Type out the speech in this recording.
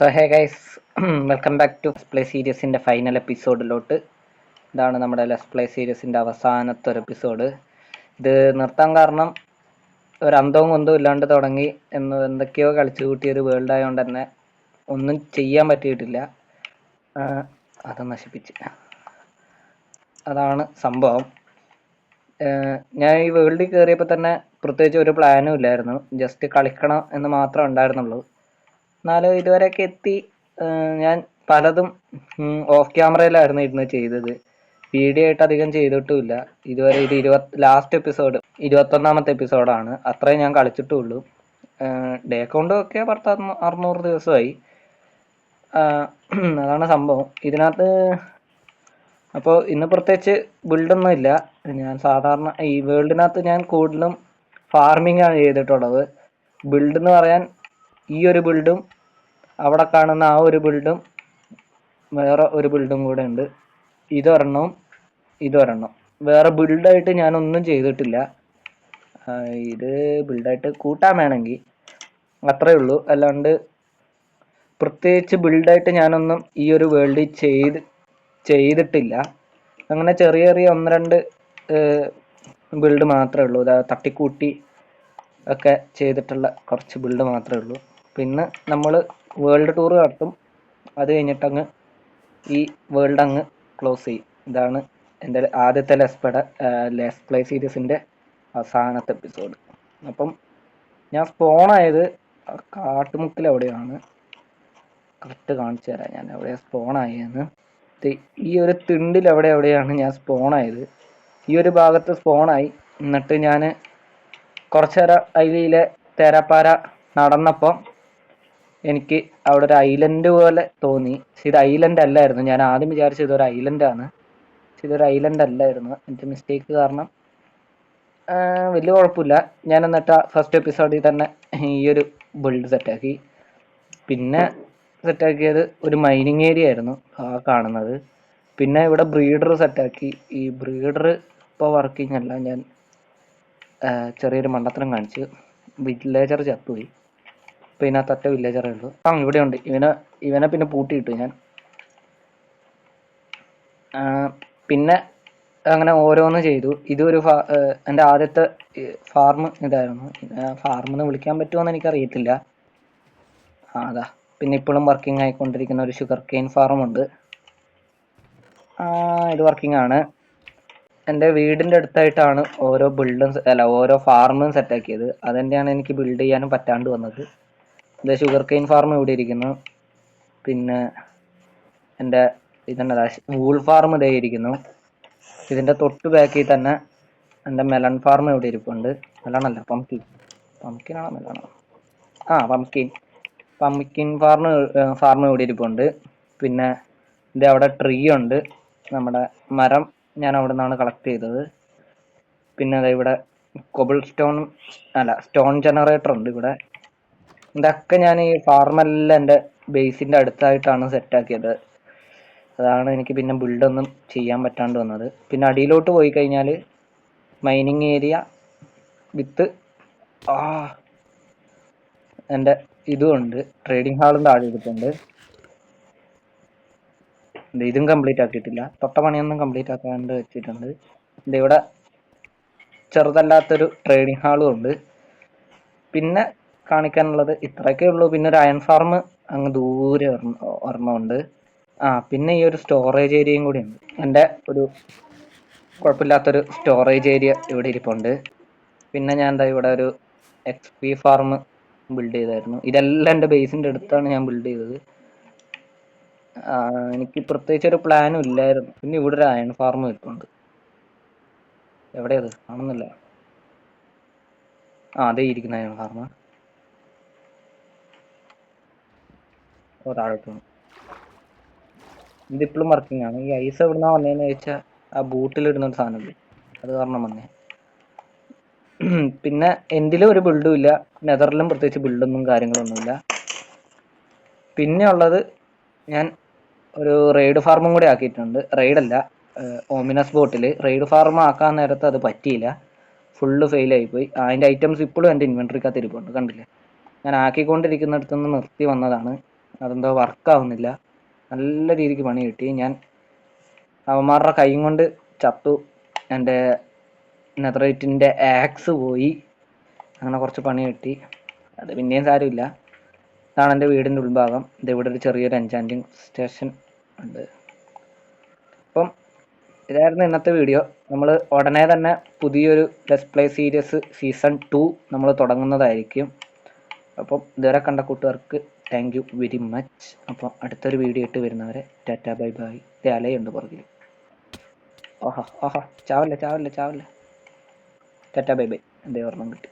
So hey guys, welcome back to let's play സീരീസിൻ്റെ final എപ്പിസോഡിലോട്ട്. ഇതാണ് നമ്മുടെ ലെറ്റ്സ് പ്ലേ സീരീസിൻ്റെ അവസാനത്തെ ഒരു എപ്പിസോഡ്. ഇത് നിർത്താൻ കാരണം ഒരു അന്തവും കുന്തവും ഇല്ലാണ്ട് തുടങ്ങി എന്തൊക്കെയോ കളിച്ചു കൂട്ടിയൊരു വേൾഡ് ആയതുകൊണ്ട് തന്നെ ഒന്നും ചെയ്യാൻ പറ്റിയിട്ടില്ല. അത് നശിപ്പിച്ച്, അതാണ് സംഭവം. ഞാൻ ഈ വേൾഡിൽ കയറിയപ്പോൾ തന്നെ പ്രത്യേകിച്ച് ഒരു പ്ലാനും ഇല്ലായിരുന്നു. ജസ്റ്റ് കളിക്കണം എന്ന് മാത്രമേ ഉണ്ടായിരുന്നുള്ളൂ. എന്നാലും ഇതുവരെയൊക്കെ എത്തി. ഞാൻ പലതും ഓഫ് ക്യാമറയിലായിരുന്നു ഇരുന്ന് ചെയ്തത്. വീഡിയോ ആയിട്ട് അധികം ചെയ്തിട്ടുമില്ല ഇതുവരെ. ഇത് ലാസ്റ്റ് എപ്പിസോഡ് 21ാമത്തെ എപ്പിസോഡാണ്. അത്രയും ഞാൻ കളിച്ചിട്ടുള്ളൂ. ഡേ കൗണ്ടും ഒക്കെ 600 ദിവസമായി. അതാണ് സംഭവം ഇതിനകത്ത്. അപ്പോൾ ഇന്ന് പ്രത്യേകിച്ച് ബിൽഡൊന്നും ഇല്ല. ഞാൻ സാധാരണ ഈ വേൾഡിനകത്ത് ഞാൻ കൂടുതലും ഫാർമിംഗ് ആണ് ചെയ്തിട്ടുള്ളത്. ബിൽഡ് എന്ന് പറയാൻ ഈ ഒരു ബിൽഡും അവിടെ കാണുന്ന ആ ഒരു ബിൽഡും വേറെ ഒരു ബിൽഡും കൂടെ ഉണ്ട്. ഇതൊരെണ്ണം വേറെ ബിൽഡായിട്ട് ഞാനൊന്നും ചെയ്തിട്ടില്ല. ഇത് ബിൽഡായിട്ട് കൂട്ടാൻ വേണമെങ്കിൽ അത്രേ ഉള്ളൂ. അല്ലാണ്ട് പ്രത്യേകിച്ച് ബിൽഡായിട്ട് ഞാനൊന്നും ഈ ഒരു വേൾഡിൽ ചെയ്തിട്ടില്ല. അങ്ങനെ ചെറിയ ചെറിയ 1-2 ബിൽഡ് മാത്രമേ ഉള്ളൂ. തട്ടിക്കൂട്ടി ഒക്കെ ചെയ്തിട്ടുള്ള കുറച്ച് ബിൽഡ് മാത്രമേ ഉള്ളൂ. പിന്നെ നമ്മൾ വേൾഡ് ടൂർ നടത്തും. അത് കഴിഞ്ഞിട്ടങ്ങ് ഈ വേൾഡ് അങ്ങ് ക്ലോസ് ചെയ്യും. ഇതാണ് എൻ്റെ ആദ്യത്തെ ലെറ്റ്സ് പ്ലേ സീരീസിൻ്റെ അവസാനത്തെ എപ്പിസോഡ്. അപ്പം ഞാൻ സ്പോണായത് കാട്ടുമുക്കിൽ എവിടെയാണ്. കറക്റ്റ് കാണിച്ചു തരാം ഞാൻ എവിടെയാണ് സ്പോണായെന്ന്. ഈ ഒരു തിണ്ടിൽ എവിടെയാണ് ഞാൻ സ്പോണായത്. ഈ ഒരു ഭാഗത്ത് സ്പോണായി. എന്നിട്ട് ഞാൻ കുറച്ചു നേരം അതിലെ തേരാപ്പാര നടന്നപ്പോൾ എനിക്ക് അവിടെ ഒരു ഐലൻഡ് പോലെ തോന്നി. പക്ഷെ ഇത് ഐലൻഡ് അല്ലായിരുന്നു. ഞാൻ ആദ്യം വിചാരിച്ചത് ഇതൊരു ഐലൻഡാണ്. പക്ഷെ ഇതൊരു ഐലൻഡ് അല്ലായിരുന്നു. എൻ്റെ മിസ്റ്റേക്ക് കാരണം. വലിയ കുഴപ്പമില്ല. ഞാൻ എന്നിട്ട് ഫസ്റ്റ് എപ്പിസോഡിൽ തന്നെ ഈ ഒരു ബിൽഡ് സെറ്റാക്കി. പിന്നെ സെറ്റാക്കിയത് ഒരു മൈനിങ് ഏരിയ ആയിരുന്നു ആ കാണുന്നത്. പിന്നെ ഇവിടെ ബ്രീഡർ സെറ്റാക്കി. ഈ ബ്രീഡർ ഇപ്പോൾ വർക്കിംഗ് അല്ല. ഞാൻ ചെറിയൊരു മണ്ടത്തരം കാണിച്ചു. വില്ലേജർ ചത്തുപോയി. ഇപ്പം ഇതിനകത്തൊറ്റ വില്ലേജറേ ഉള്ളൂ. ഇവിടെ ഉണ്ട്. ഇവനെ പിന്നെ പൂട്ടിയിട്ടു ഞാൻ. പിന്നെ അങ്ങനെ ഓരോന്ന് ചെയ്തു. ഇതൊരു എൻ്റെ ആദ്യത്തെ ഫാർം ഇതായിരുന്നു. ഫാർമെന്ന് വിളിക്കാൻ പറ്റുമോയെന്ന് എനിക്കറിയത്തില്ല. അതാ. പിന്നെ ഇപ്പോഴും വർക്കിംഗ് ആയിക്കൊണ്ടിരിക്കുന്ന ഒരു ഷുഗർ കെയിൻ ഫാർമുണ്ട്. ഇത് വർക്കിംഗ് ആണ്. എൻ്റെ വീടിൻ്റെ അടുത്തായിട്ടാണ് ഓരോ ഫാർമും സെറ്റാക്കിയത്. അതുതന്നെയാണ് എനിക്ക് ബിൽഡ് ചെയ്യാനും പറ്റാണ്ട് വന്നത്. ഇത് ഷുഗർ കെയിൻ ഫാർം ഇവിടെ ഇരിക്കുന്നു. പിന്നെ എൻ്റെ ഇതെന്നതാ വൂൾ ഫാർം ഇതേ ഇരിക്കുന്നു. ഇതിൻ്റെ തൊട്ട് ബാക്കിൽ തന്നെ എൻ്റെ മെലൺ ഫാർം ഇവിടെ ഇരിപ്പുണ്ട്. മെലണല്ല, പംകിനാണോ മെലണോ? പംകിൻ ഫാർം ഇവിടെ ഇരിപ്പുണ്ട്. പിന്നെ ഇത് അവിടെ ട്രീ ഉണ്ട്. നമ്മുടെ മരം ഞാൻ അവിടെ നിന്നാണ് കളക്ട് ചെയ്തത്. പിന്നെ ഇവിടെ സ്റ്റോൺ ജനറേറ്റർ ഉണ്ട് ഇവിടെ. ഇതൊക്കെ ഞാൻ ഈ ഫാർമെല്ലാം എൻ്റെ ബേസിൻ്റെ അടുത്തായിട്ടാണ് സെറ്റാക്കിയത്. അതാണ് എനിക്ക് പിന്നെ ബിൽഡൊന്നും ചെയ്യാൻ പറ്റാണ്ട് വന്നത്. പിന്നെ അടിയിലോട്ട് പോയി കഴിഞ്ഞാൽ മൈനിങ് ഏരിയ വിത്ത് എൻ്റെ ഇതുമുണ്ട്. ട്രേഡിംഗ് ഹാളും താഴെ എടുത്തിട്ടുണ്ട്. ഇതും കംപ്ലീറ്റ് ആക്കിയിട്ടില്ല. തൊട്ട പണിയൊന്നും കംപ്ലീറ്റ് ആക്കാണ്ട് വെച്ചിട്ടുണ്ട്. ഇവിടെ ചെറുതല്ലാത്തൊരു ട്രേഡിംഗ് ഹാളും ഉണ്ട്. പിന്നെ കാണിക്കാനുള്ളത് ഇത്രയൊക്കെ ഉള്ളൂ. പിന്നെ ഒരു അയൺ ഫാർം അങ്ങ് ദൂരെ ഒരെണ്ണമുണ്ട്. പിന്നെ ഈ ഒരു സ്റ്റോറേജ് ഏരിയയും കൂടി ഉണ്ട്. എൻ്റെ ഒരു കുഴപ്പമില്ലാത്തൊരു സ്റ്റോറേജ് ഏരിയ ഇവിടെ ഇരിപ്പുണ്ട്. പിന്നെ ഞാൻ ഇവിടെ ഒരു XP ഫാർം ബിൽഡ് ചെയ്തായിരുന്നു. ഇതെല്ലാം എൻ്റെ ബേസിൻ്റെ അടുത്താണ് ഞാൻ ബിൽഡ് ചെയ്തത്. എനിക്ക് പ്രത്യേകിച്ച് ഒരു പ്ലാനും ഇല്ലായിരുന്നു. പിന്നെ ഇവിടെ ഒരു അയൺ ഫാർം ഇരിപ്പുണ്ട്. എവിടെയത് കാണുന്നില്ല. അതേ ഇരിക്കുന്ന അയൺ ഫാർം. താഴോട്ട് ഇതിപ്പോഴും വർക്കിംഗ് ആണ്. ഈ ഐസ് എവിടുന്നാ വന്നതെന്ന് ചോദിച്ചാൽ ആ ബൂട്ടിലിടുന്നൊരു സാധനമില്ലേ, അത് കാരണം വന്നേ. പിന്നെ എന്തിലും ഒരു ബിൽഡും ഇല്ല. നെതറിലും പ്രത്യേകിച്ച് ബിൽഡൊന്നും കാര്യങ്ങളൊന്നുമില്ല. പിന്നെ ഉള്ളത് ഞാൻ ഒരു റെയ്ഡ് ഫാർമും കൂടി ആക്കിയിട്ടുണ്ട്. റെയ്ഡല്ല, ഓമിനസ് ബോട്ടിൽ റെയ്ഡ് ഫാർം ആക്കാൻ നേരത്ത് അത് പറ്റിയില്ല. ഫുള്ള് ഫെയിലായിപ്പോയി. അതിൻ്റെ ഐറ്റംസ് ഇപ്പോഴും എൻ്റെ ഇൻവെൻട്രിക്കകത്ത് ഇരിപ്പുണ്ട്. കണ്ടില്ലേ, ഞാൻ ആക്കിക്കൊണ്ടിരിക്കുന്നിടത്തുനിന്ന് നിർത്തി വന്നതാണ്. അതെന്തോ വർക്കാവുന്നില്ല. നല്ല രീതിക്ക് പണി കിട്ടി. ഞാൻ അവന്മാരുടെ കൈയും കൊണ്ട് ചത്തു. എൻ്റെ നെതറൈറ്റിൻ്റെ ആക്സ് പോയി. അങ്ങനെ കുറച്ച് പണി കിട്ടി. അത് പിന്നെയും സാരമില്ല. ഇതാണ് എൻ്റെ വീടിൻ്റെ ഉൾഭാഗം. ഇവിടെ ഒരു ചെറിയൊരു എൻചാൻറ്റിങ് സ്റ്റേഷൻ ഉണ്ട്. അപ്പം ഇതായിരുന്നു ഇന്നത്തെ വീഡിയോ. നമ്മൾ ഉടനെ തന്നെ പുതിയൊരു ലെറ്റ്സ് പ്ലേ സീരീസ് സീസൺ 2 നമ്മൾ തുടങ്ങുന്നതായിരിക്കും. അപ്പം ഇതുവരെ കണ്ട കൂട്ടുകാർക്ക് താങ്ക് യു വെരി മച്ച്. അപ്പം അടുത്തൊരു വീഡിയോ ഇട്ട് വരുന്നവരെ ടാറ്റ ബൈ ബൈ. അലയുണ്ട് പുറകിൽ. ഓഹോ ഓഹോ, ചാവല്ലേ. Tata bye bye. എന്തേ ഓർമ്മ കിട്ടി.